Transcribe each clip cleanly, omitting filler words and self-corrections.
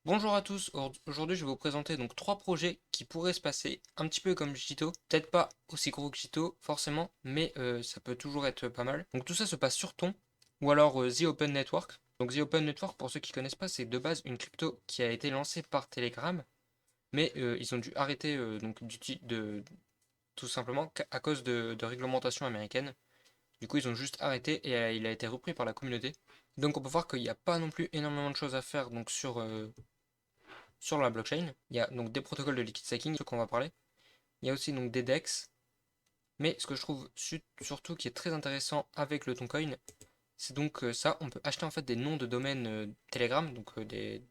Bonjour à tous, aujourd'hui je vais vous présenter donc trois projets qui pourraient se passer un petit peu comme Jito, peut-être pas aussi gros que Jito forcément, mais ça peut toujours être pas mal. Donc tout ça se passe sur Ton, ou alors The Open Network. Donc The Open Network, pour ceux qui connaissent pas, c'est de base une crypto qui a été lancée par Telegram, mais ils ont dû arrêter tout simplement à cause de réglementations américaines. Du coup ils ont juste arrêté et il a été repris par la communauté. Donc on peut voir qu'il n'y a pas non plus énormément de choses à faire donc sur la blockchain. Il y a donc des protocoles de liquid staking, ceux qu'on va parler. Il y a aussi donc des DEX. Mais ce que je trouve surtout qui est très intéressant avec le Toncoin, c'est donc ça, on peut acheter en fait des noms de domaine Telegram, donc des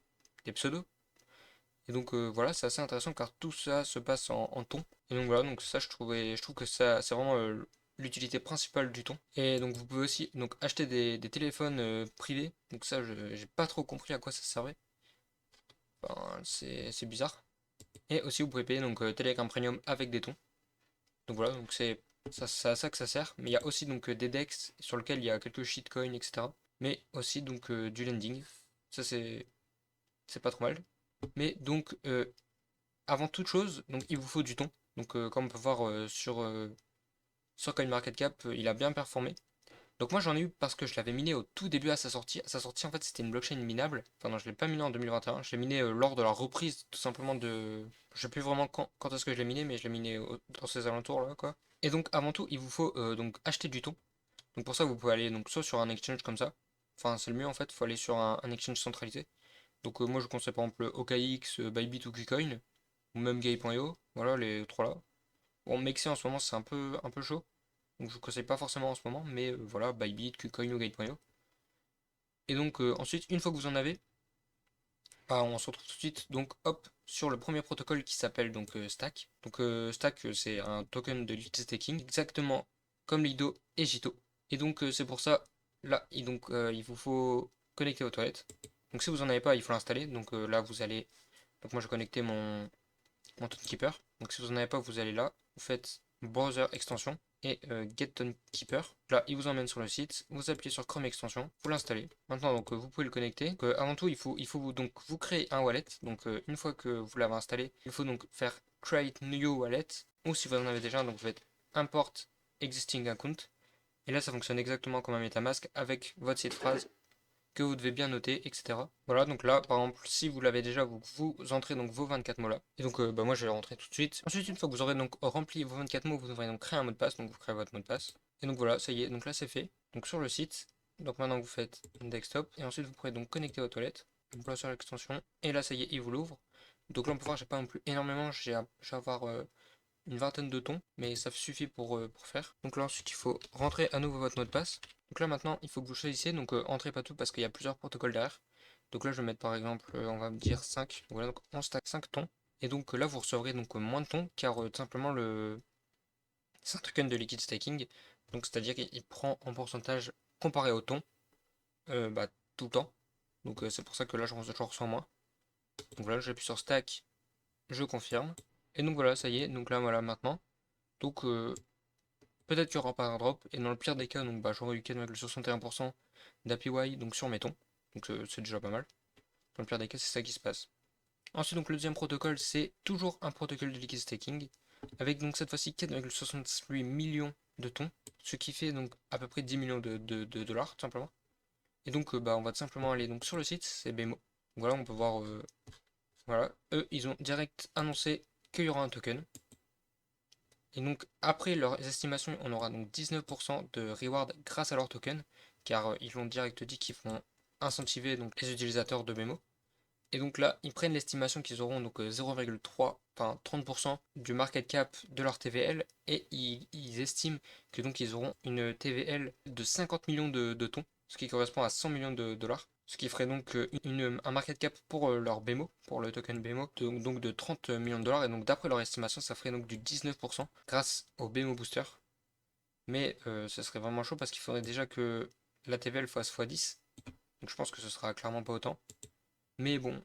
pseudos. Et donc voilà, c'est assez intéressant car tout ça se passe en ton. Et donc voilà, donc ça je trouve que ça c'est vraiment l'utilité principale du ton. Et donc vous pouvez aussi donc acheter des téléphones privés. Donc ça j'ai pas trop compris à quoi ça servait. Enfin, c'est bizarre. Et aussi, vous pouvez payer donc Telegram Premium avec des tons. Donc voilà, donc c'est à ça que ça sert. Mais il y a aussi donc des DEX sur lesquels il y a quelques shitcoins, etc. Mais aussi donc du lending. Ça c'est pas trop mal. Mais donc avant toute chose, donc il vous faut du ton. Donc comme on peut voir sur CoinMarketCap, il a bien performé. Donc moi j'en ai eu parce que je l'avais miné au tout début à sa sortie. À sa sortie en fait c'était une blockchain minable. Enfin non je l'ai pas miné en 2021. Je l'ai miné lors de la reprise tout simplement de... Je sais plus vraiment quand est-ce que je l'ai miné mais je l'ai miné dans ces alentours là quoi. Et donc avant tout il vous faut donc acheter du ton. Donc pour ça vous pouvez aller donc soit sur un exchange comme ça. Enfin c'est le mieux en fait, il faut aller sur un exchange centralisé. Donc moi je conseille par exemple OKX, Bybit ou KuCoin. Ou même Gay.io. Voilà les trois là. Bon Mexi en ce moment c'est un peu chaud. Donc je ne conseille pas forcément en ce moment, mais voilà, Bybit, KuCoin ou Gate.io. Et donc ensuite, une fois que vous en avez, bah, on se retrouve tout de suite donc hop sur le premier protocole qui s'appelle donc Stack. Donc Stack c'est un token de liquid staking exactement comme Lido et Jito. Et donc c'est pour ça là il vous faut connecter aux toilettes. Donc si vous en avez pas, il faut l'installer. Donc là vous allez donc moi je connecté mon Tonekeeper. Donc si vous n'en avez pas, vous allez là, vous faites Browser extension et Get Tonekeeper. Là, il vous emmène sur le site, vous appuyez sur Chrome extension, vous l'installez. Maintenant, donc vous pouvez le connecter. Donc, avant tout, il faut donc vous créer un wallet. Donc une fois que vous l'avez installé, il faut donc faire Create New Wallet. Ou si vous en avez déjà, donc vous faites Import Existing Account. Et là, ça fonctionne exactement comme un MetaMask avec votre site phrase que vous devez bien noter, etc. Voilà, donc là, par exemple, si vous l'avez déjà, vous entrez donc vos 24 mots là. Et donc, bah, moi, je vais rentrer tout de suite. Ensuite, une fois que vous aurez donc rempli vos 24 mots, vous devrez donc créer un mot de passe. Donc, vous créez votre mot de passe. Et donc, voilà, ça y est. Donc là, c'est fait. Donc, sur le site. Donc, maintenant, vous faites desktop. Et ensuite, vous pourrez donc connecter aux toilettes. Donc, là, sur l'extension. Et là, ça y est, il vous l'ouvre. Donc là, on peut voir, j'ai pas non plus énormément. Je vais avoir une vingtaine de tons, mais ça suffit pour faire. Donc là ensuite il faut rentrer à nouveau votre mot de passe. Donc là maintenant il faut que vous choisissiez, donc entrez pas tout parce qu'il y a plusieurs protocoles derrière. Donc là je vais mettre par exemple, on va me dire 5. Donc voilà, donc on stack 5 tons. Et donc là vous recevrez donc moins de tons car tout simplement c'est un token de liquid staking. Donc c'est-à-dire qu'il prend en pourcentage comparé au ton bah, tout le temps. Donc c'est pour ça que là je ressens moins. Donc voilà, j'appuie sur stack, je confirme. Et donc voilà, ça y est, donc là voilà maintenant. Donc peut-être qu'il n'y aura pas un drop, et dans le pire des cas, donc, bah, j'aurai eu 4,61% d'APY donc sur mes tons, donc c'est déjà pas mal. Dans le pire des cas, c'est ça qui se passe. Ensuite, donc le deuxième protocole, c'est toujours un protocole de liquid staking, avec donc cette fois-ci 4,68 millions de tons, ce qui fait donc à peu près 10 millions de dollars, tout simplement. Et donc, bah, on va tout simplement aller donc sur le site, c'est BMO. Voilà, on peut voir, voilà, eux, ils ont direct annoncé qu'il y aura un token. Et donc, après leurs estimations, on aura donc 19% de reward grâce à leur token, car ils l'ont direct dit qu'ils vont incentiver donc, les utilisateurs de Memo. Et donc là, ils prennent l'estimation qu'ils auront donc 0,3, enfin 30% du market cap de leur TVL, et ils estiment que donc ils auront une TVL de 50 millions de tons, ce qui correspond à 100 millions de dollars. Ce qui ferait donc un market cap pour leur BMO, pour le token BMO, donc de 30 millions de dollars. Et donc d'après leur estimation, ça ferait donc du 19% grâce au BMO Booster. Mais ce serait vraiment chaud parce qu'il faudrait déjà que la TVL fasse x10. Donc je pense que ce sera clairement pas autant. Mais bon,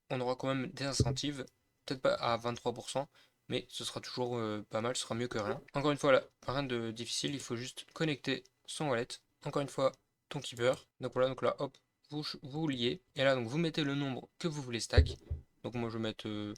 on aura quand même des incentives. Peut-être pas à 23%, mais ce sera toujours pas mal, ce sera mieux que rien. Encore une fois, là, rien de difficile, il faut juste connecter son wallet. Encore une fois, ton keeper. Donc voilà, donc là, hop, vous liez, et là donc vous mettez le nombre que vous voulez stack. Donc moi je vais mettre,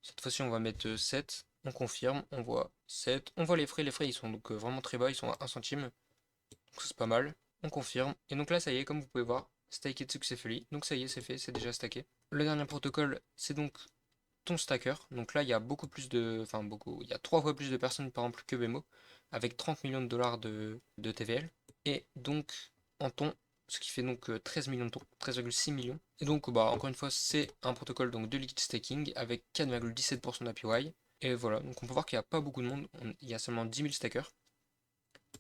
cette fois-ci on va mettre 7, on confirme, on voit 7, on voit les frais ils sont donc vraiment très bas, ils sont à 1 centime, donc ça c'est pas mal, on confirme, et donc là ça y est, comme vous pouvez voir, stacked successfully, donc ça y est c'est fait, c'est déjà stacké. Le dernier protocole c'est donc ton stacker, donc là il y a beaucoup plus de, enfin beaucoup, il y a 3 fois plus de personnes par exemple que Bemo, avec 30 millions de dollars de TVL, et donc en ton, ce qui fait donc 13 millions de tons, 13,6 millions. Et donc bah encore une fois c'est un protocole donc de liquid staking avec 4,17% d'APY. Et voilà, donc on peut voir qu'il n'y a pas beaucoup de monde, il y a seulement 10 000 stackers.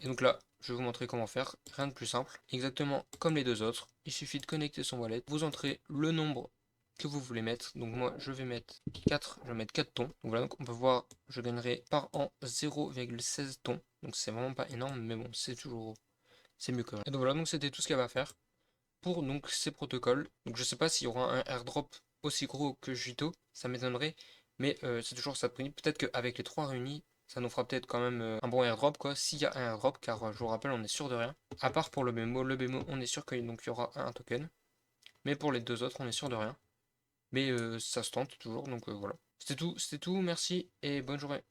Et donc là, je vais vous montrer comment faire, rien de plus simple. Exactement comme les deux autres, il suffit de connecter son wallet, vous entrez le nombre que vous voulez mettre. Donc moi je vais mettre 4, je vais mettre 4 tons. Donc voilà, donc on peut voir, je gagnerai par an 0,16 tons. Donc c'est vraiment pas énorme, mais bon, c'est mieux que rien. Et donc voilà, donc c'était tout ce qu'il y avait à faire pour donc ces protocoles. Donc je sais pas s'il y aura un airdrop aussi gros que Juito, ça m'étonnerait, mais c'est toujours ça de prix. Peut-être qu'avec les trois réunis, ça nous fera peut-être quand même un bon airdrop quoi, s'il y a un airdrop, car je vous rappelle, on est sûr de rien. À part pour le BMO, on est sûr qu'il y aura un token, mais pour les deux autres, on est sûr de rien. Mais ça se tente toujours, donc voilà. C'était tout, merci et bonne journée.